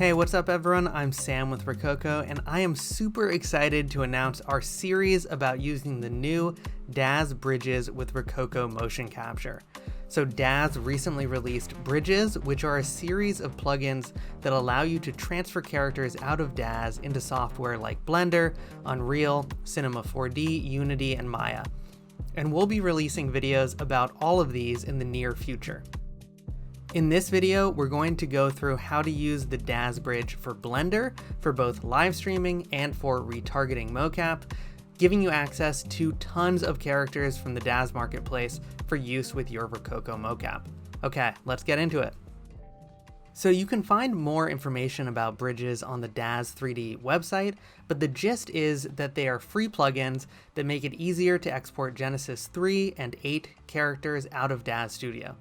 Hey, what's up everyone? I'm Sam with Rokoko, and I am super excited to announce our series about using the new Daz Bridges with Rokoko motion capture. So Daz recently released Bridges, which are a series of plugins that allow you to transfer characters out of Daz into software like Blender, Unreal, Cinema 4D, Unity, and Maya. And we'll be releasing videos about all of these in the near future. In this video, we're going to go through how to use the Daz Bridge for Blender for both live streaming and for retargeting mocap, giving you access to tons of characters from the Daz marketplace for use with your Rokoko mocap. Okay, let's get into it. So you can find more information about Bridges on the Daz 3D website, but the gist is that they are free plugins that make it easier to export Genesis 3 and 8 characters out of Daz Studio.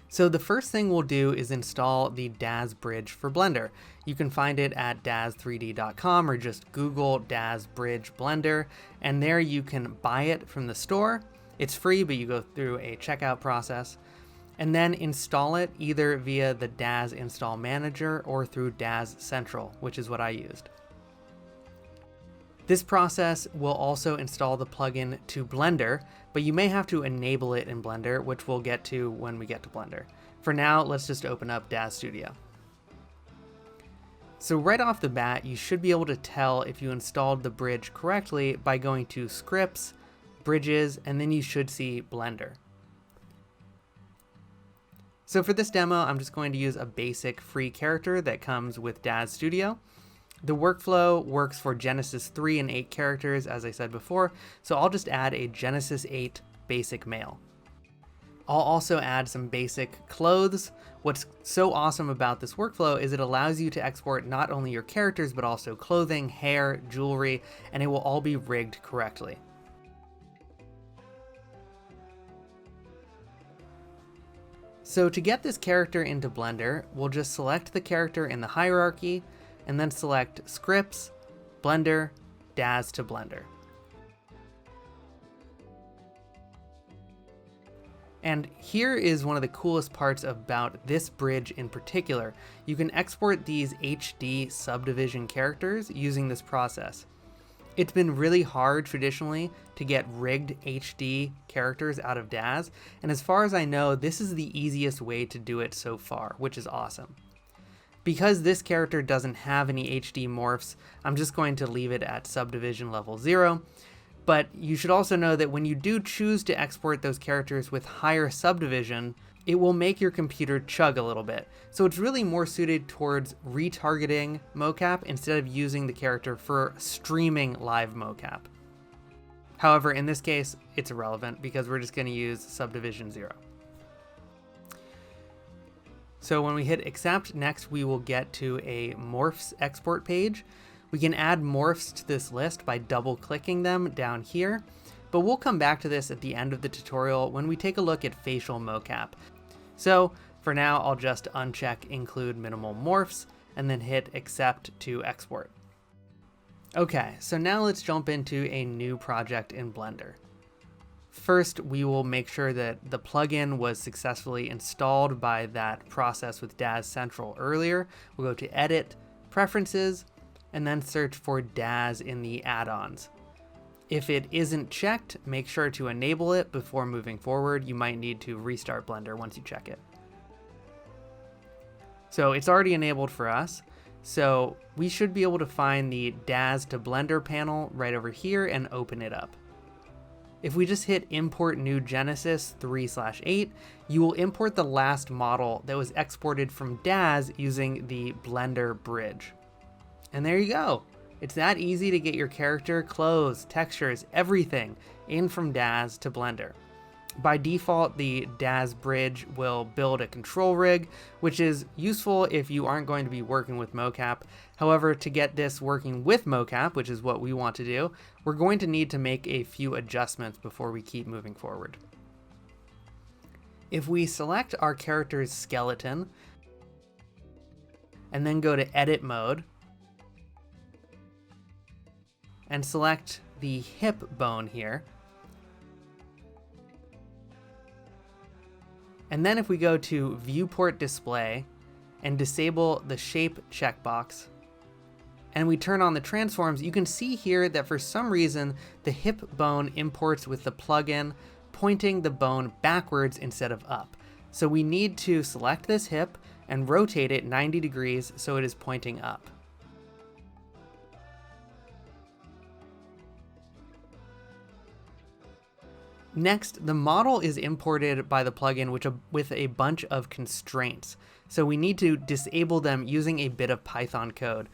So the first thing we'll do is install the Daz Bridge for Blender. You can find it at daz3d.com or just Google Daz Bridge Blender, and there you can buy it from the store. It's free, but you go through a checkout process, and then install it either via the Daz Install Manager or through Daz Central, which is what I used. This process will also install the plugin to Blender, but you may have to enable it in Blender, which we'll get to when we get to Blender. For now, let's just open up Daz Studio. So right off the bat, you should be able to tell if you installed the bridge correctly by going to Scripts, Bridges, and then you should see Blender. So for this demo, I'm just going to use a basic free character that comes with Daz Studio. The workflow works for Genesis 3 and 8 characters, as I said before, so I'll just add a Genesis 8 basic male. I'll also add some basic clothes. What's so awesome about this workflow is it allows you to export not only your characters, but also clothing, hair, jewelry, and it will all be rigged correctly. So to get this character into Blender, we'll just select the character in the hierarchy, and then select Scripts, Blender, Daz to Blender. And here is one of the coolest parts about this bridge in particular. You can export these HD subdivision characters using this process. It's been really hard traditionally to get rigged HD characters out of Daz, and as far as I know, this is the easiest way to do it so far, which is awesome. Because this character doesn't have any HD morphs, I'm just going to leave it at subdivision level 0. But you should also know that when you do choose to export those characters with higher subdivision, it will make your computer chug a little bit. So it's really more suited towards retargeting mocap instead of using the character for streaming live mocap. However, in this case, it's irrelevant because we're just going to use subdivision 0. So when we hit accept, next we will get to a morphs export page. We can add morphs to this list by double clicking them down here, but we'll come back to this at the end of the tutorial when we take a look at facial mocap. So for now, I'll just uncheck include minimal morphs and then hit accept to export. Okay, so now let's jump into a new project in Blender. First, we will make sure that the plugin was successfully installed by that process with Daz Central earlier. We'll go to Edit, Preferences, and then search for Daz in the add-ons. If it isn't checked, make sure to enable it before moving forward. You might need to restart Blender once you check it. So it's already enabled for us. So we should be able to find the Daz to Blender panel right over here and open it up. If we just hit import new Genesis 3/8, you will import the last model that was exported from Daz using the Blender bridge. And there you go. It's that easy to get your character, clothes, textures, everything in from Daz to Blender. By default, the Daz bridge will build a control rig, which is useful if you aren't going to be working with mocap. However, to get this working with mocap, which is what we want to do, we're going to need to make a few adjustments before we keep moving forward. If we select our character's skeleton and then go to edit mode and select the hip bone here, and then if we go to viewport display and disable the shape checkbox, and we turn on the transforms, you can see here that for some reason the hip bone imports with the plugin, pointing the bone backwards instead of up. So we need to select this hip and rotate it 90 degrees so it is pointing up. Next, the model is imported by the plugin with a bunch of constraints. So we need to disable them using a bit of Python code.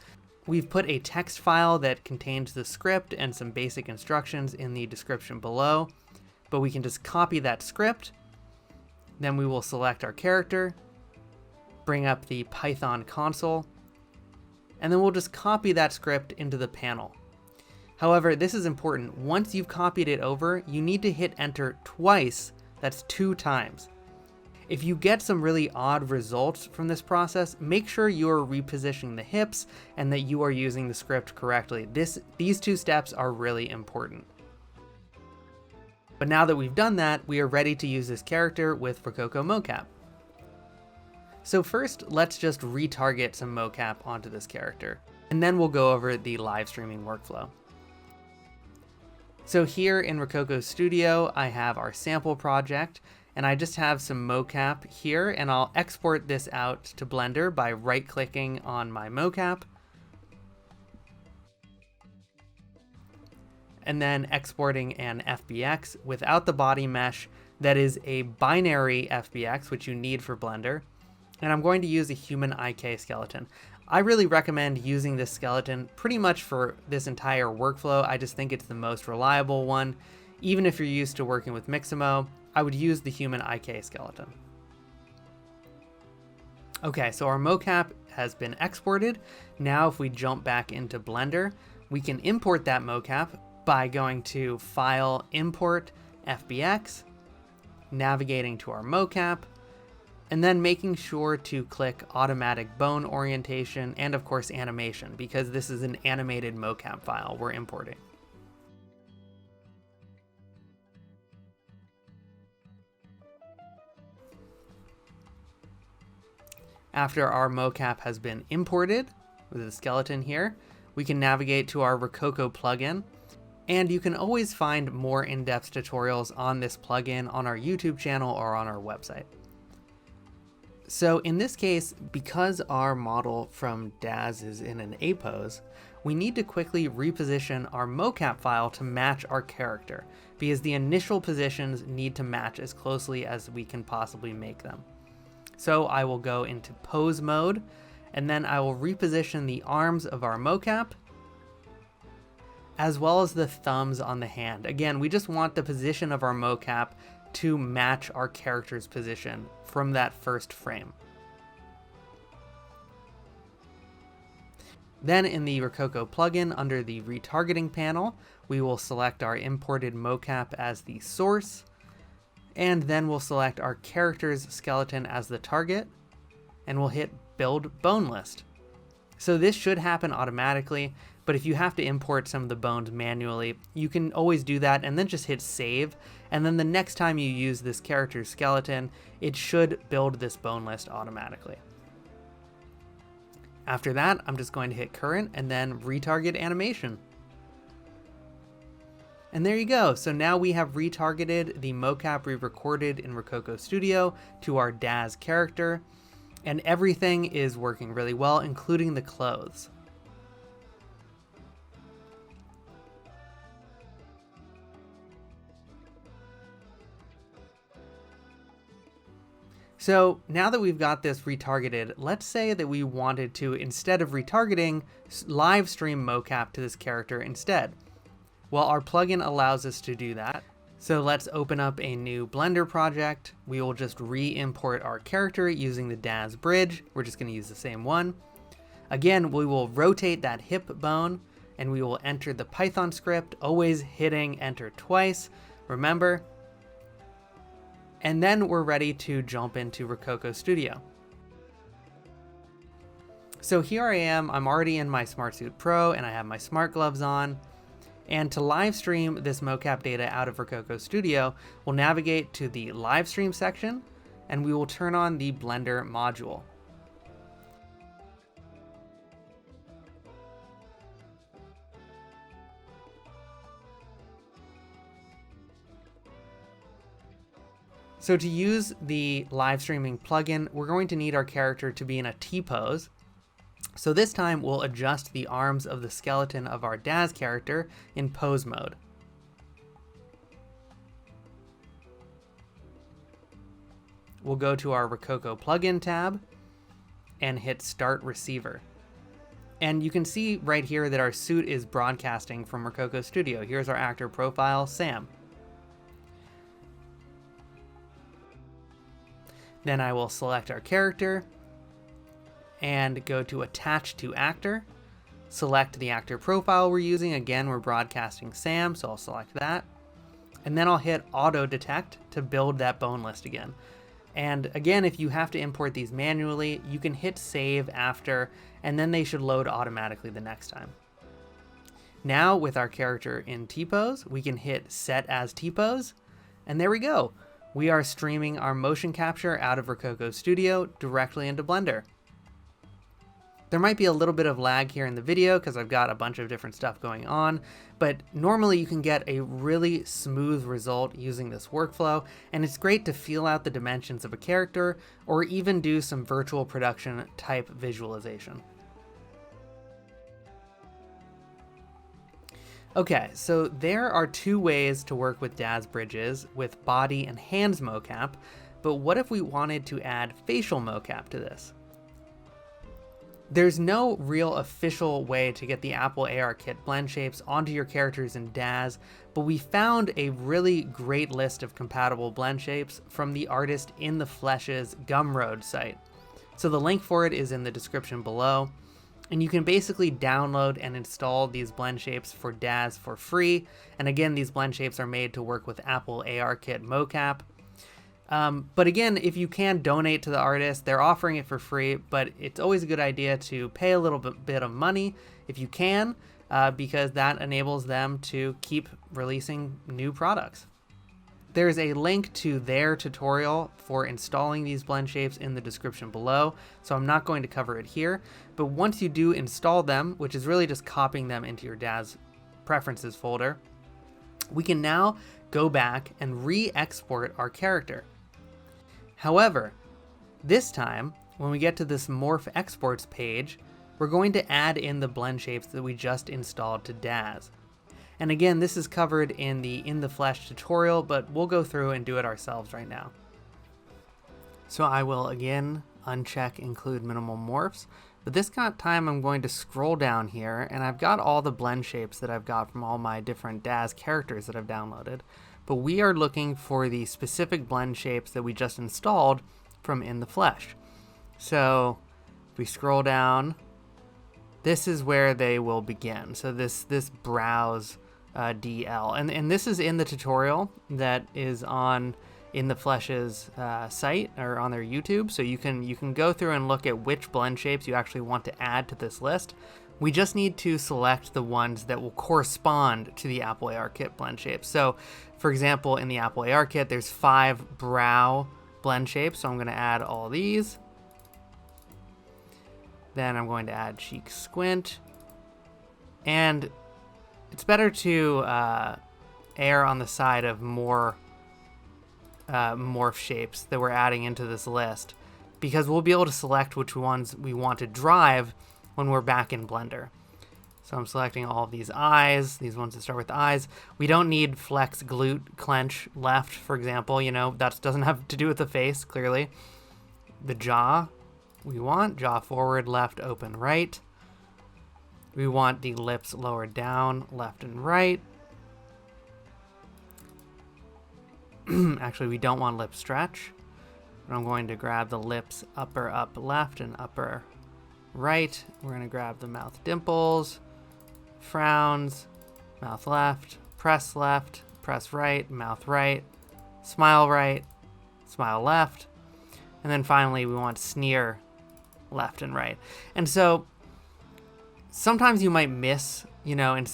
We've put a text file that contains the script and some basic instructions in the description below, but we can just copy that script. Then we will select our character, bring up the Python console, and then we'll just copy that script into the panel. However, this is important. Once you've copied it over, you need to hit enter twice. That's 2 times. If you get some really odd results from this process, make sure you're repositioning the hips and that you are using the script correctly. These 2 steps are really important. But now that we've done that, we are ready to use this character with Rokoko Mocap. So first, let's just retarget some mocap onto this character, and then we'll go over the live streaming workflow. So here in Rokoko Studio, I have our sample project, and I just have some mocap here, and I'll export this out to Blender by right-clicking on my mocap, and then exporting an FBX without the body mesh that is a binary FBX, which you need for Blender, and I'm going to use a human IK skeleton. I really recommend using this skeleton pretty much for this entire workflow. I just think it's the most reliable one. Even if you're used to working with Mixamo, I would use the human IK skeleton. Okay, so our mocap has been exported. Now if we jump back into Blender, we can import that mocap by going to File, Import, FBX, navigating to our mocap, and then making sure to click Automatic Bone Orientation and of course Animation, because this is an animated mocap file we're importing. After our mocap has been imported with the skeleton here, we can navigate to our Rokoko plugin, and you can always find more in-depth tutorials on this plugin on our YouTube channel or on our website. So in this case, because our model from Daz is in an A pose, we need to quickly reposition our mocap file to match our character, because the initial positions need to match as closely as we can possibly make them. So I will go into pose mode, and then I will reposition the arms of our mocap, as well as the thumbs on the hand. Again, we just want the position of our mocap to match our character's position from that first frame. Then in the Rokoko plugin under the retargeting panel, we will select our imported mocap as the source, and then we'll select our character's skeleton as the target, and we'll hit Build Bone List. So this should happen automatically, but if you have to import some of the bones manually, you can always do that and then just hit save, and then the next time you use this character's skeleton, it should build this bone list automatically. After that, I'm just going to hit current and then retarget animation. And there you go. So now we have retargeted the mocap we recorded in Rokoko Studio to our Daz character, and everything is working really well, including the clothes. So now that we've got this retargeted, let's say that we wanted to, instead of retargeting, live stream mocap to this character instead. Well, our plugin allows us to do that. So let's open up a new Blender project. We will just re-import our character using the Daz Bridge. We're just going to use the same one. Again, we will rotate that hip bone and we will enter the Python script, always hitting enter twice. Remember. And then we're ready to jump into Rokoko Studio. So here I am, I'm already in my Smartsuit Pro and I have my smart gloves on. And to live stream this mocap data out of Rokoko Studio, we'll navigate to the live stream section and we will turn on the Blender module. So to use the live streaming plugin, we're going to need our character to be in a T-pose. So this time we'll adjust the arms of the skeleton of our Daz character in pose mode. We'll go to our Rokoko plugin tab and hit Start Receiver. And you can see right here that our suit is broadcasting from Rokoko Studio. Here's our actor profile, Sam. Then I will select our character and go to Attach to Actor. Select the actor profile we're using. Again, we're broadcasting Sam, so I'll select that. And then I'll hit Auto Detect to build that bone list again. And again, if you have to import these manually, you can hit Save after, and then they should load automatically the next time. Now with our character in T-pose, we can hit Set as T-pose, and there we go. We are streaming our motion capture out of Rokoko Studio directly into Blender. There might be a little bit of lag here in the video because I've got a bunch of different stuff going on, but normally you can get a really smooth result using this workflow, and it's great to feel out the dimensions of a character or even do some virtual production type visualization. Okay, so there are two ways to work with Daz Bridges with body and hands mocap, but what if we wanted to add facial mocap to this? There's no real official way to get the Apple ARKit blend shapes onto your characters in Daz, but we found a really great list of compatible blend shapes from the artist In the Flesh's Gumroad site. So the link for it is in the description below, and you can basically download and install these blend shapes for Daz for free. And again, these blend shapes are made to work with Apple ARKit mocap. But again, if you can donate to the artist, they're offering it for free, but it's always a good idea to pay a little bit of money if you can, because that enables them to keep releasing new products. There's a link to their tutorial for installing these blend shapes in the description below, so I'm not going to cover it here, but once you do install them, which is really just copying them into your Daz preferences folder, we can now go back and re-export our character. However, this time, when we get to this Morph Exports page, we're going to add in the blend shapes that we just installed to Daz. And again, this is covered in the In the Flesh tutorial, but we'll go through and do it ourselves right now. So I will again uncheck Include Minimal Morphs, but this time I'm going to scroll down here, and I've got all the blend shapes that I've got from all my different Daz characters that I've downloaded. But we are looking for the specific blend shapes that we just installed from In the Flesh. So if we scroll down, this is where they will begin. So this browse DL, and this is in the tutorial that is on In the Flesh's site or on their YouTube. So you can go through and look at which blend shapes you actually want to add to this list. We just need to select the ones that will correspond to the Apple ARKit blend shapes. So for example, in the Apple ARKit, there's 5 brow blend shapes. So I'm going to add all these. Then I'm going to add cheek squint. And it's better to err on the side of more morph shapes that we're adding into this list, because we'll be able to select which ones we want to drive when we're back in Blender. So I'm selecting all of these eyes, these ones that start with eyes. We don't need flex, glute, clench, left, for example. You know, that doesn't have to do with the face, clearly. The jaw, we want jaw forward, left, open, right. We want the lips lower down, left and right. Actually, we don't want lip stretch. But I'm going to grab the lips upper up left and upper right. We're going to grab the mouth dimples, frowns, mouth left, press right, mouth right, smile left. And then finally, we want sneer left and right. And so sometimes you might miss, you know, and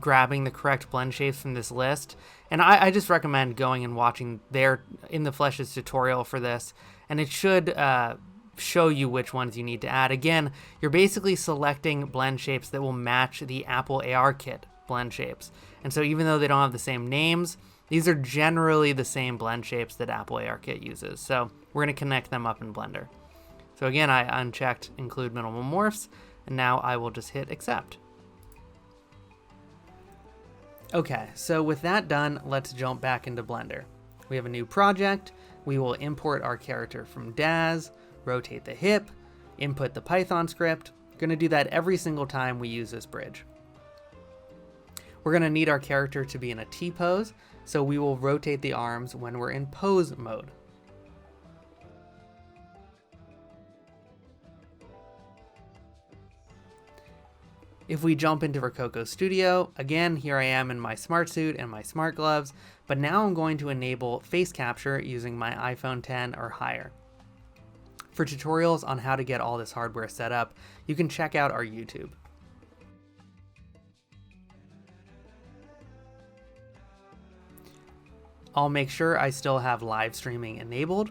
grabbing the correct blend shapes from this list. And I just recommend going and watching their In the Flesh's tutorial for this. And it should show you which ones you need to add. Again, you're basically selecting blend shapes that will match the Apple ARKit blend shapes. And so even though they don't have the same names, These are generally the same blend shapes that Apple ARKit uses, so we're going to connect them up in Blender. So again, I unchecked include minimal morphs, and now I will just hit accept. Okay, so with that done, let's jump back into Blender. We have a new project. We will import our character from Daz, rotate the hip, input the Python script. We're going to do that every single time we use this bridge. We're going to need our character to be in a T-pose, so we will rotate the arms when we're in pose mode. If we jump into Rokoko Studio, again, here I am in my smart suit and my smart gloves, but now I'm going to enable face capture using my iPhone 10 or higher. For tutorials on how to get all this hardware set up, you can check out our YouTube. I'll make sure I still have live streaming enabled.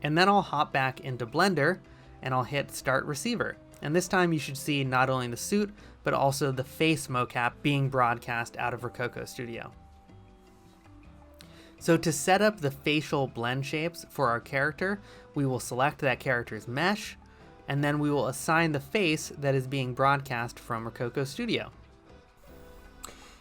And then I'll hop back into Blender and I'll hit Start Receiver. And this time you should see not only the suit, but also the face mocap being broadcast out of Rokoko Studio. So to set up the facial blend shapes for our character, we will select that character's mesh, and then we will assign the face that is being broadcast from Rokoko Studio.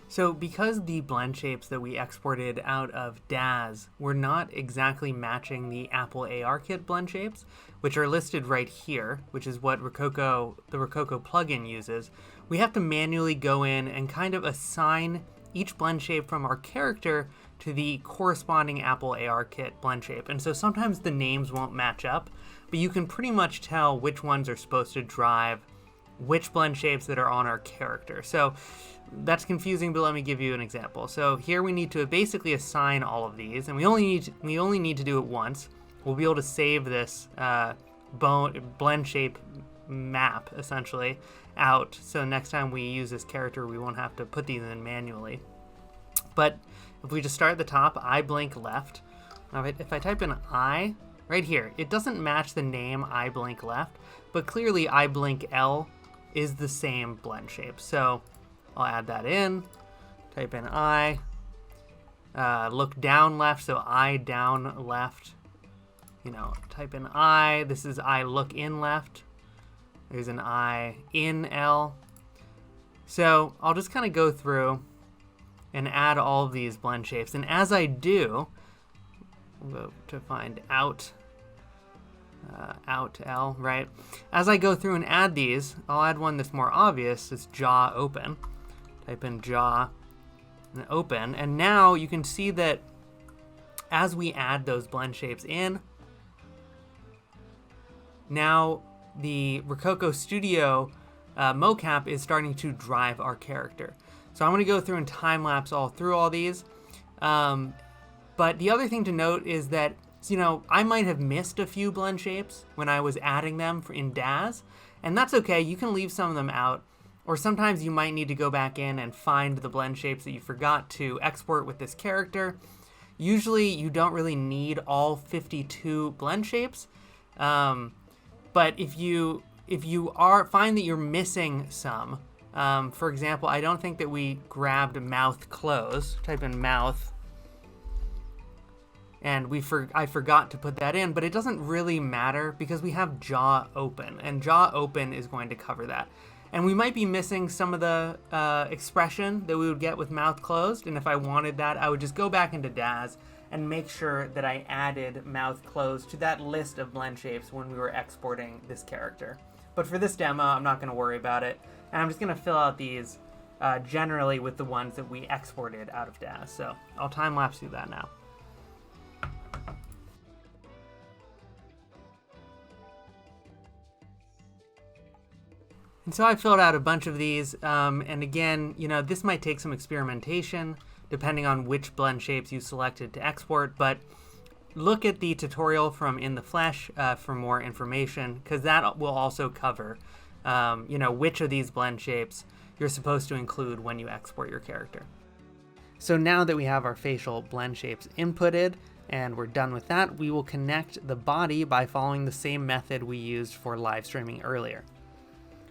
So because the blend shapes that we exported out of Daz were not exactly matching the Apple ARKit blend shapes, which are listed right here, which is what the Rokoko plugin uses, we have to manually go in and kind of assign each blend shape from our character to the corresponding Apple ARKit blend shape. And so sometimes the names won't match up, but you can pretty much tell which ones are supposed to drive which blend shapes that are on our character. So that's confusing, but let me give you an example. So here we need to basically assign all of these, and we only need to do it once. We'll be able to save this blend shape map essentially out, so next time we use this character we won't have to put these in manually. But if we just start at the top, I blink left. Now if I type in I right here, it doesn't match the name I blink left, but clearly I blink L is the same blend shape. So I'll add that in, type in I, look down left, so I down left, type in I, this is I look in left, there's an I in L. So I'll just kind of go through and add all of these blend shapes, and as I do, I'll go to find out L, right? As I go through and add these, I'll add one that's more obvious, it's jaw open. Type in jaw and open, and now you can see that as we add those blend shapes in, now the Rokoko Studio mocap is starting to drive our character. So I'm going to go through and time lapse all through all these. But the other thing to note is that I might have missed a few blend shapes when I was adding them in Daz, and that's okay. You can leave some of them out. Or sometimes you might need to go back in and find the blend shapes that you forgot to export with this character. Usually you don't really need all 52 blend shapes, but if you find that you're missing some, for example, I don't think that we grabbed mouth close. Type in mouth, and I forgot to put that in, but it doesn't really matter because we have jaw open, and jaw open is going to cover that. And we might be missing some of the expression that we would get with mouth closed. And if I wanted that, I would just go back into Daz and make sure that I added mouth closed to that list of blend shapes when we were exporting this character. But for this demo, I'm not going to worry about it. And I'm just going to fill out these generally with the ones that we exported out of Daz. So I'll time lapse through that now. And so I filled out a bunch of these, and again, this might take some experimentation depending on which blend shapes you selected to export, but look at the tutorial from In the Flesh for more information, because that will also cover, which of these blend shapes you're supposed to include when you export your character. So now that we have our facial blend shapes inputted, and we're done with that, we will connect the body by following the same method we used for live streaming earlier.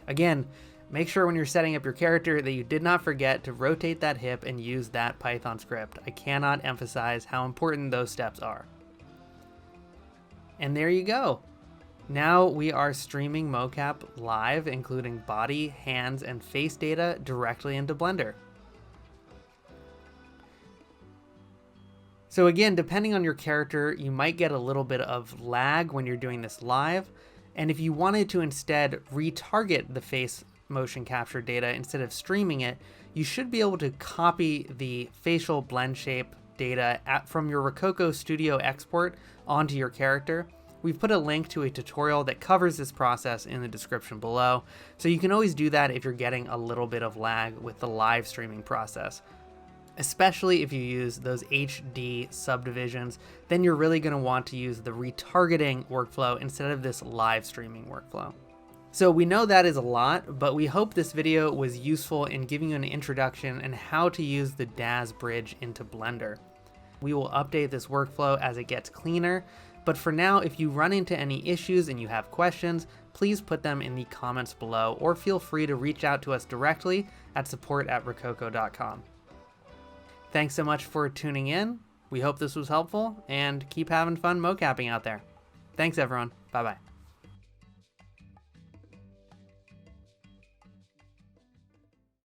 Again, Make sure when you're setting up your character that you did not forget to rotate that hip and use that Python script. I cannot emphasize how important those steps are. And there you go. Now we are streaming mocap live, including body, hands, and face data directly into Blender. So again, depending on your character, you might get a little bit of lag when you're doing this live. And if you wanted to instead retarget the face motion capture data instead of streaming it, you should be able to copy the facial blend shape data from your Rokoko Studio export onto your character. We've put a link to a tutorial that covers this process in the description below, so you can always do that if you're getting a little bit of lag with the live streaming process. Especially if you use those HD subdivisions, then you're really going to want to use the retargeting workflow instead of this live streaming workflow. So we know that is a lot, but we hope this video was useful in giving you an introduction and how to use the Daz Bridge into Blender. We will update this workflow as it gets cleaner, but for now, if you run into any issues and you have questions, please put them in the comments below, or feel free to reach out to us directly at support@rokoko.com. Thanks so much for tuning in. We hope this was helpful, and keep having fun mocapping out there. Thanks everyone. Bye bye.